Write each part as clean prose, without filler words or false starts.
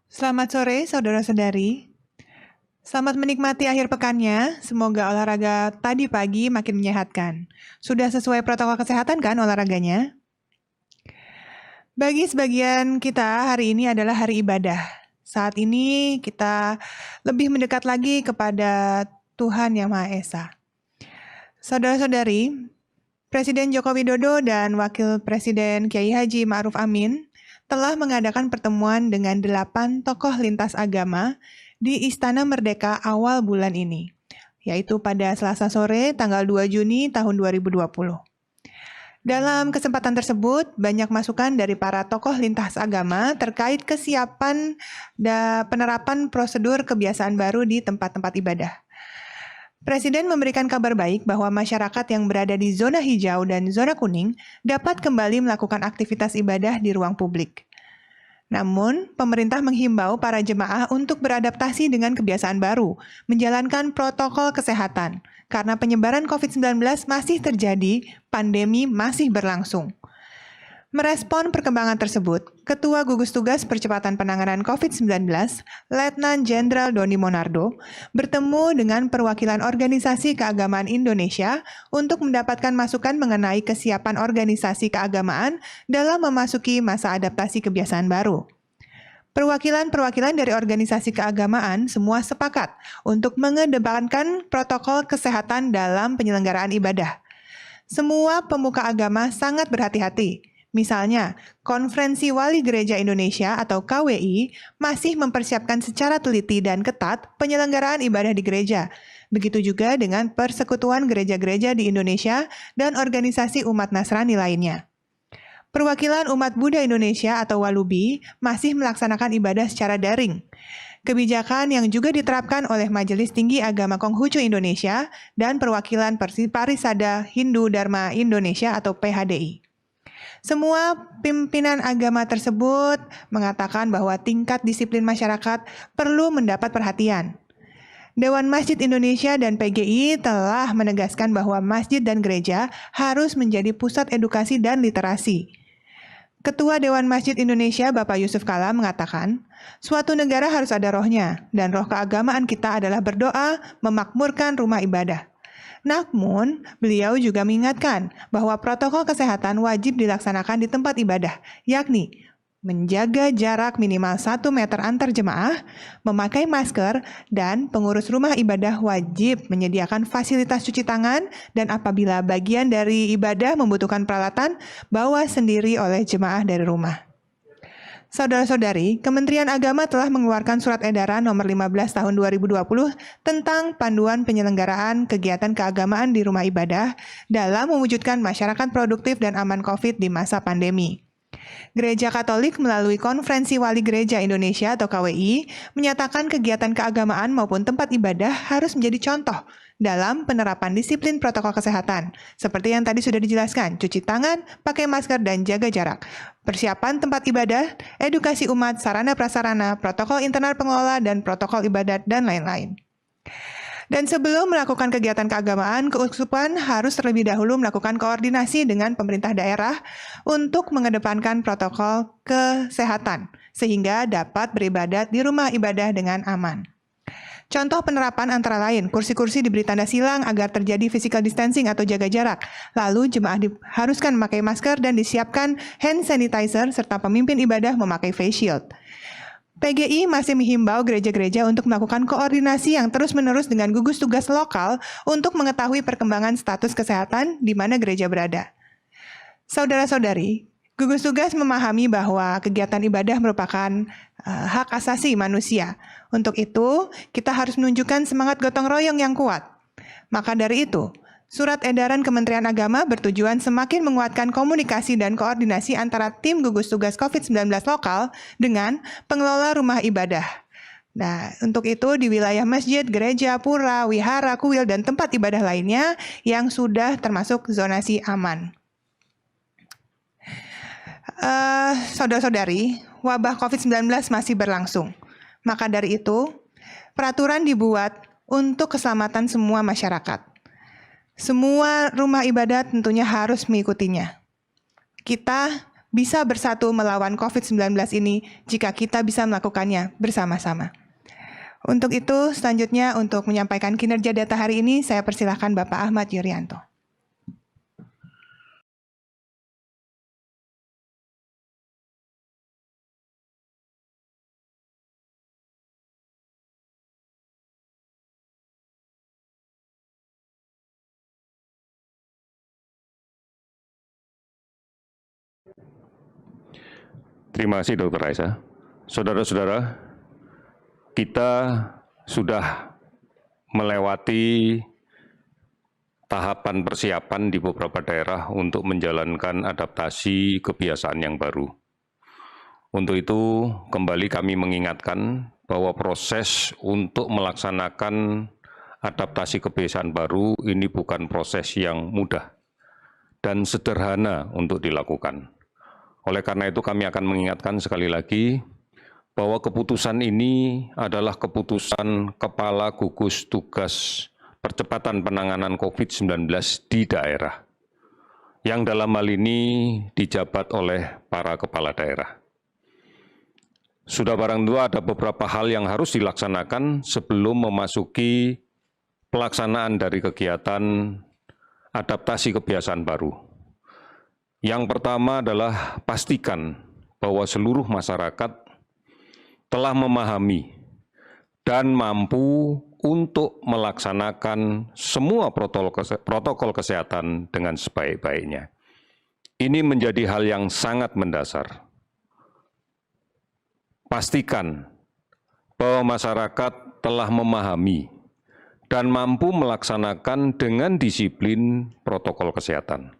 Selamat sore, saudara-saudari. Selamat menikmati akhir pekannya. Semoga olahraga tadi pagi makin menyehatkan. Sudah sesuai protokol kesehatan kan olahraganya? Bagi sebagian kita, hari ini adalah hari ibadah. Saat ini kita lebih mendekat lagi kepada Tuhan Yang Maha Esa. Saudara-saudari, Presiden Joko Widodo dan Wakil Presiden Kiai Haji Ma'ruf Amin telah mengadakan pertemuan dengan 8 tokoh lintas agama di Istana Merdeka awal bulan ini, yaitu pada Selasa sore tanggal 2 Juni tahun 2020. Dalam kesempatan tersebut, banyak masukan dari para tokoh lintas agama terkait kesiapan dan penerapan prosedur kebiasaan baru di tempat-tempat ibadah. Presiden memberikan kabar baik bahwa masyarakat yang berada di zona hijau dan zona kuning dapat kembali melakukan aktivitas ibadah di ruang publik. Namun, pemerintah menghimbau para jemaah untuk beradaptasi dengan kebiasaan baru, menjalankan protokol kesehatan, karena penyebaran COVID-19 masih terjadi, pandemi masih berlangsung. Merespon perkembangan tersebut, Ketua Gugus Tugas Percepatan Penanganan COVID-19, Letnan Jenderal Doni Monardo, bertemu dengan perwakilan Organisasi Keagamaan Indonesia untuk mendapatkan masukan mengenai kesiapan organisasi keagamaan dalam memasuki masa adaptasi kebiasaan baru. Perwakilan-perwakilan dari organisasi keagamaan semua sepakat untuk mengedepankan protokol kesehatan dalam penyelenggaraan ibadah. Semua pemuka agama sangat berhati-hati. Misalnya, Konferensi Wali Gereja Indonesia atau KWI masih mempersiapkan secara teliti dan ketat penyelenggaraan ibadah di gereja. Begitu juga dengan Persekutuan Gereja-Gereja di Indonesia dan organisasi umat Nasrani lainnya. Perwakilan Umat Buddha Indonesia atau Walubi masih melaksanakan ibadah secara daring. Kebijakan yang juga diterapkan oleh Majelis Tinggi Agama Konghucu Indonesia dan perwakilan Parisada Hindu Dharma Indonesia atau PHDI. Semua pimpinan agama tersebut mengatakan bahwa tingkat disiplin masyarakat perlu mendapat perhatian. Dewan Masjid Indonesia dan PGI telah menegaskan bahwa masjid dan gereja harus menjadi pusat edukasi dan literasi. Ketua Dewan Masjid Indonesia Bapak Yusuf Kala mengatakan, suatu negara harus ada rohnya, dan roh keagamaan kita adalah berdoa memakmurkan rumah ibadah. Namun, beliau juga mengingatkan bahwa protokol kesehatan wajib dilaksanakan di tempat ibadah, yakni menjaga jarak minimal 1 meter antar jemaah, memakai masker, dan pengurus rumah ibadah wajib menyediakan fasilitas cuci tangan, dan apabila bagian dari ibadah membutuhkan peralatan, bawa sendiri oleh jemaah dari rumah. Saudara-saudari, Kementerian Agama telah mengeluarkan surat edaran nomor 15 tahun 2020 tentang panduan penyelenggaraan kegiatan keagamaan di rumah ibadah dalam mewujudkan masyarakat produktif dan aman COVID di masa pandemi. Gereja Katolik melalui Konferensi Wali Gereja Indonesia atau KWI menyatakan kegiatan keagamaan maupun tempat ibadah harus menjadi contoh dalam penerapan disiplin protokol kesehatan. Seperti yang tadi sudah dijelaskan, cuci tangan, pakai masker, dan jaga jarak. Persiapan tempat ibadah, edukasi umat, sarana prasarana, protokol internal pengelola, dan protokol ibadat, dan lain-lain. Dan sebelum melakukan kegiatan keagamaan, keuskupan harus terlebih dahulu melakukan koordinasi dengan pemerintah daerah untuk mengedepankan protokol kesehatan, sehingga dapat beribadat di rumah ibadah dengan aman. Contoh penerapan antara lain, kursi-kursi diberi tanda silang agar terjadi physical distancing atau jaga jarak. Lalu jemaah diharuskan memakai masker dan disiapkan hand sanitizer serta pemimpin ibadah memakai face shield. PGI masih menghimbau gereja-gereja untuk melakukan koordinasi yang terus-menerus dengan gugus tugas lokal untuk mengetahui perkembangan status kesehatan di mana gereja berada. Saudara-saudari, gugus tugas memahami bahwa kegiatan ibadah merupakan hak asasi manusia. Untuk itu, kita harus menunjukkan semangat gotong royong yang kuat. Maka dari itu, Surat edaran Kementerian Agama bertujuan semakin menguatkan komunikasi dan koordinasi antara tim gugus tugas COVID-19 lokal dengan pengelola rumah ibadah. Nah, untuk itu di wilayah masjid, gereja, pura, wihara, kuil, dan tempat ibadah lainnya yang sudah termasuk zonasi aman. Saudara-saudari, wabah COVID-19 masih berlangsung. Maka dari itu, peraturan dibuat untuk keselamatan semua masyarakat. Semua rumah ibadat tentunya harus mengikutinya. Kita bisa bersatu melawan COVID-19 ini jika kita bisa melakukannya bersama-sama. Untuk itu, selanjutnya untuk menyampaikan kinerja data hari ini, saya persilahkan Bapak Ahmad Yuryanto. Terima kasih Dr. Raisa. Saudara-saudara, kita sudah melewati tahapan persiapan di beberapa daerah untuk menjalankan adaptasi kebiasaan yang baru. Untuk itu, kembali kami mengingatkan bahwa proses untuk melaksanakan adaptasi kebiasaan baru ini bukan proses yang mudah dan sederhana untuk dilakukan. Oleh karena itu kami akan mengingatkan sekali lagi bahwa keputusan ini adalah keputusan Kepala Gugus Tugas Percepatan Penanganan COVID-19 di daerah, yang dalam hal ini dijabat oleh para kepala daerah. Sudah barang tentu ada beberapa hal yang harus dilaksanakan sebelum memasuki pelaksanaan dari kegiatan adaptasi kebiasaan baru. Yang pertama adalah pastikan bahwa seluruh masyarakat telah memahami dan mampu untuk melaksanakan semua protokol kesehatan dengan sebaik-baiknya. Ini menjadi hal yang sangat mendasar. Pastikan bahwa masyarakat telah memahami dan mampu melaksanakan dengan disiplin protokol kesehatan.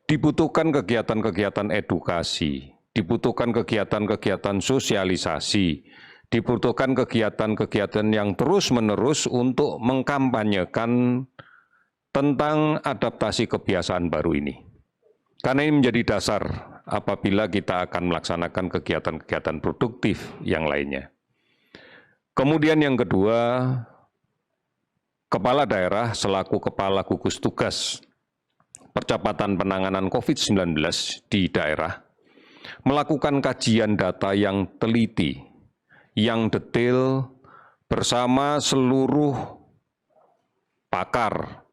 Dibutuhkan kegiatan-kegiatan edukasi, dibutuhkan kegiatan-kegiatan sosialisasi, dibutuhkan kegiatan-kegiatan yang terus-menerus untuk mengkampanyekan tentang adaptasi kebiasaan baru ini. Karena ini menjadi dasar apabila kita akan melaksanakan kegiatan-kegiatan produktif yang lainnya. Kemudian yang kedua, kepala daerah selaku kepala gugus tugas percepatan penanganan COVID-19 di daerah melakukan kajian data yang teliti, yang detail bersama seluruh pakar,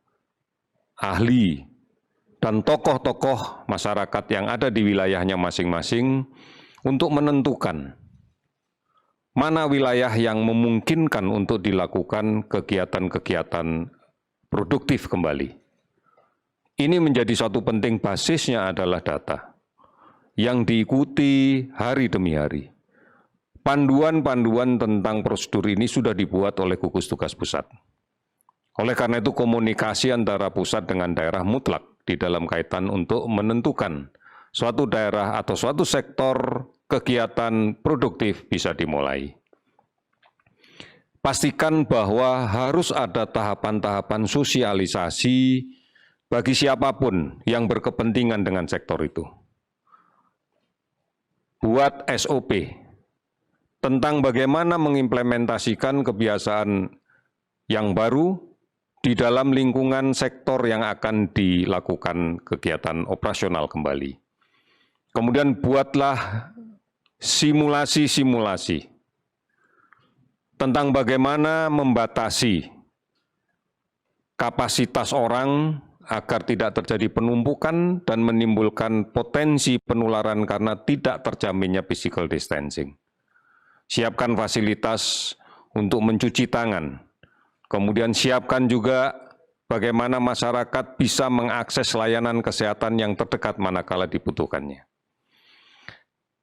ahli, dan tokoh-tokoh masyarakat yang ada di wilayahnya masing-masing untuk menentukan mana wilayah yang memungkinkan untuk dilakukan kegiatan-kegiatan produktif kembali. Ini menjadi suatu penting, basisnya adalah data yang diikuti hari demi hari. Panduan-panduan tentang prosedur ini sudah dibuat oleh gugus tugas pusat. Oleh karena itu komunikasi antara pusat dengan daerah mutlak di dalam kaitan untuk menentukan suatu daerah atau suatu sektor kegiatan produktif bisa dimulai. Pastikan bahwa harus ada tahapan-tahapan sosialisasi bagi siapapun yang berkepentingan dengan sektor itu. Buat SOP tentang bagaimana mengimplementasikan kebiasaan yang baru di dalam lingkungan sektor yang akan dilakukan kegiatan operasional kembali. Kemudian buatlah simulasi-simulasi tentang bagaimana membatasi kapasitas orang agar tidak terjadi penumpukan dan menimbulkan potensi penularan karena tidak terjaminnya physical distancing. Siapkan fasilitas untuk mencuci tangan, kemudian siapkan juga bagaimana masyarakat bisa mengakses layanan kesehatan yang terdekat manakala dibutuhkannya.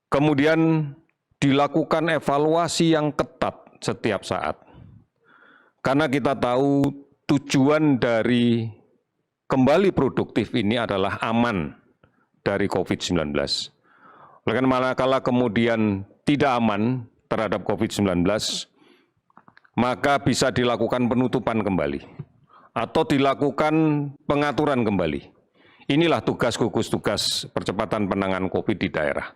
Kemudian dilakukan evaluasi yang ketat setiap saat. Karena kita tahu tujuan dari kembali produktif ini adalah aman dari COVID-19. Oleh karena manakala kemudian tidak aman terhadap COVID-19, maka bisa dilakukan penutupan kembali atau dilakukan pengaturan kembali. Inilah tugas gugus tugas percepatan penanganan COVID di daerah.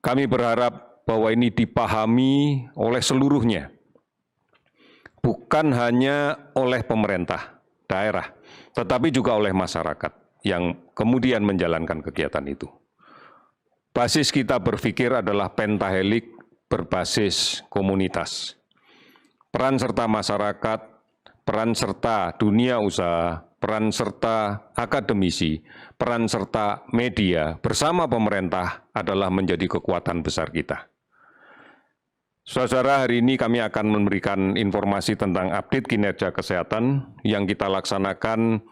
Kami berharap bahwa ini dipahami oleh seluruhnya, bukan hanya oleh pemerintah daerah, tetapi juga oleh masyarakat. yang kemudian menjalankan kegiatan itu. Basis kita berpikir adalah pentahelik berbasis komunitas. Peran serta masyarakat, peran serta dunia usaha, peran serta akademisi, peran serta media bersama pemerintah adalah menjadi kekuatan besar kita. Saudara, hari ini kami akan memberikan informasi tentang update kinerja kesehatan yang kita laksanakan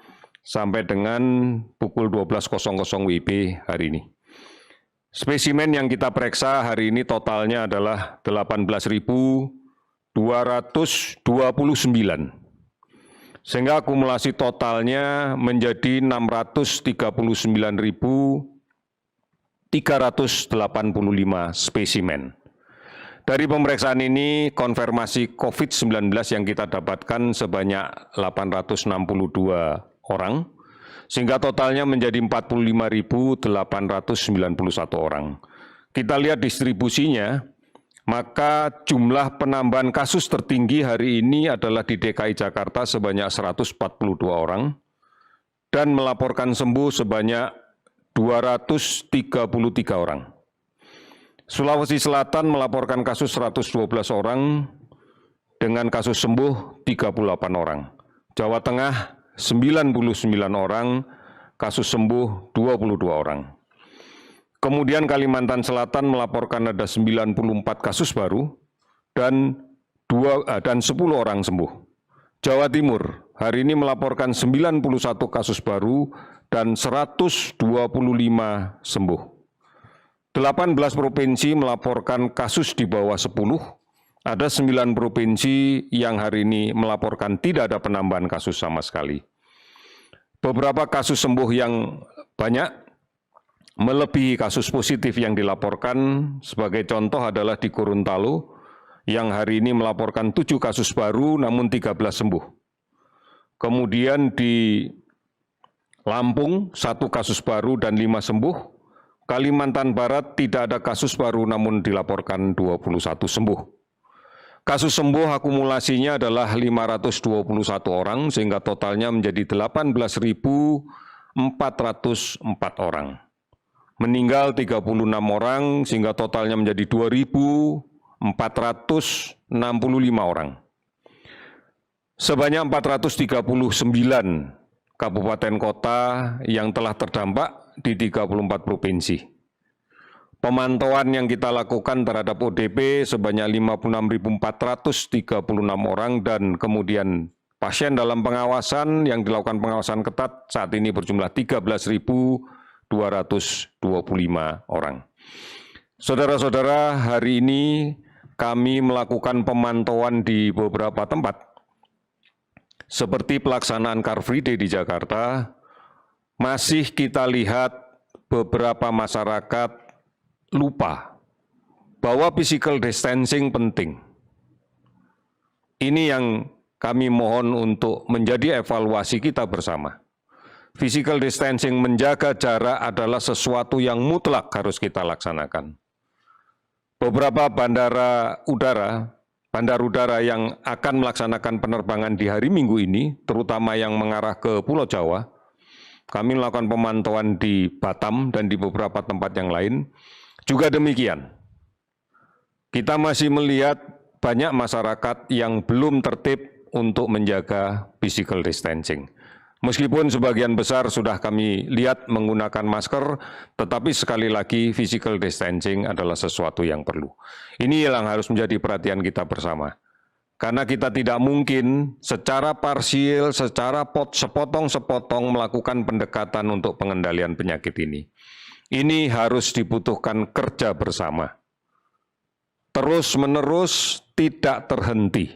sampai dengan pukul 12.00 WIB hari ini. Spesimen yang kita periksa hari ini totalnya adalah 18.229, sehingga akumulasi totalnya menjadi 639.385 spesimen. Dari pemeriksaan ini, konfirmasi COVID-19 yang kita dapatkan sebanyak 862 orang, sehingga totalnya menjadi 45.891 orang. Kita lihat distribusinya, maka jumlah penambahan kasus tertinggi hari ini adalah di DKI Jakarta sebanyak 142 orang, dan melaporkan sembuh sebanyak 233 orang. Sulawesi Selatan melaporkan kasus 112 orang dengan kasus sembuh 38 orang. Jawa Tengah 99 orang, kasus sembuh 22 orang. Kemudian Kalimantan Selatan melaporkan ada 94 kasus baru dan 10 orang sembuh. Jawa Timur hari ini melaporkan 91 kasus baru dan 125 sembuh. 18 provinsi melaporkan kasus di bawah 10, ada 9 provinsi yang hari ini melaporkan tidak ada penambahan kasus sama sekali. Beberapa kasus sembuh yang banyak melebihi kasus positif yang dilaporkan, sebagai contoh adalah di Gorontalo yang hari ini melaporkan 7 kasus baru namun 13 sembuh. Kemudian di Lampung 1 kasus baru dan 5 sembuh. Kalimantan Barat tidak ada kasus baru namun dilaporkan 21 sembuh. Kasus sembuh akumulasinya adalah 521 orang sehingga totalnya menjadi 18.404 orang. Meninggal 36 orang sehingga totalnya menjadi 2.465 orang. Sebanyak 439 kabupaten kota yang telah terdampak di 34 provinsi. Pemantauan yang kita lakukan terhadap ODP sebanyak 56.436 orang dan kemudian pasien dalam pengawasan yang dilakukan pengawasan ketat saat ini berjumlah 13.225 orang. Saudara-saudara, hari ini kami melakukan pemantauan di beberapa tempat seperti pelaksanaan Car Free Day di Jakarta. Masih kita lihat beberapa masyarakat lupa bahwa physical distancing penting. Ini yang kami mohon untuk menjadi evaluasi kita bersama. Physical distancing, menjaga jarak adalah sesuatu yang mutlak harus kita laksanakan. Beberapa bandar udara yang akan melaksanakan penerbangan di hari Minggu ini, terutama yang mengarah ke Pulau Jawa, kami melakukan pemantauan di Batam dan di beberapa tempat yang lain. Juga demikian, kita masih melihat banyak masyarakat yang belum tertib untuk menjaga physical distancing. Meskipun sebagian besar sudah kami lihat menggunakan masker, tetapi sekali lagi physical distancing adalah sesuatu yang perlu. Ini yang harus menjadi perhatian kita bersama. Karena kita tidak mungkin secara parsial, secara sepotong-sepotong melakukan pendekatan untuk pengendalian penyakit ini. Ini harus dibutuhkan kerja bersama. Terus-menerus tidak terhenti.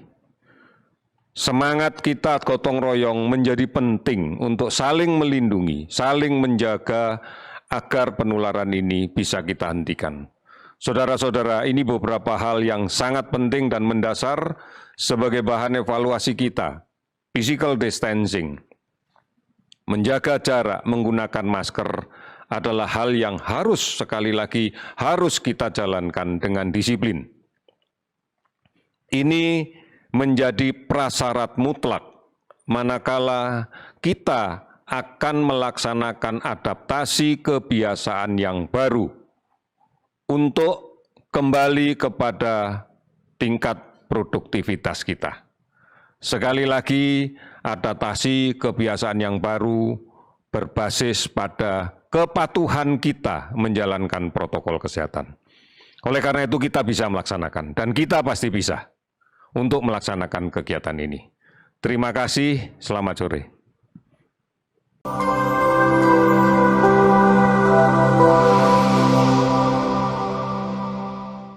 Semangat kita gotong royong menjadi penting untuk saling melindungi, saling menjaga agar penularan ini bisa kita hentikan. Saudara-saudara, ini beberapa hal yang sangat penting dan mendasar sebagai bahan evaluasi kita. Physical distancing, menjaga jarak, menggunakan masker adalah hal yang sekali lagi harus kita jalankan dengan disiplin. Ini menjadi prasyarat mutlak manakala kita akan melaksanakan adaptasi kebiasaan yang baru untuk kembali kepada tingkat produktivitas kita. Sekali lagi, adaptasi kebiasaan yang baru berbasis pada kepatuhan kita menjalankan protokol kesehatan. Oleh karena itu kita bisa melaksanakan dan kita pasti bisa untuk melaksanakan kegiatan ini. Terima kasih, selamat sore.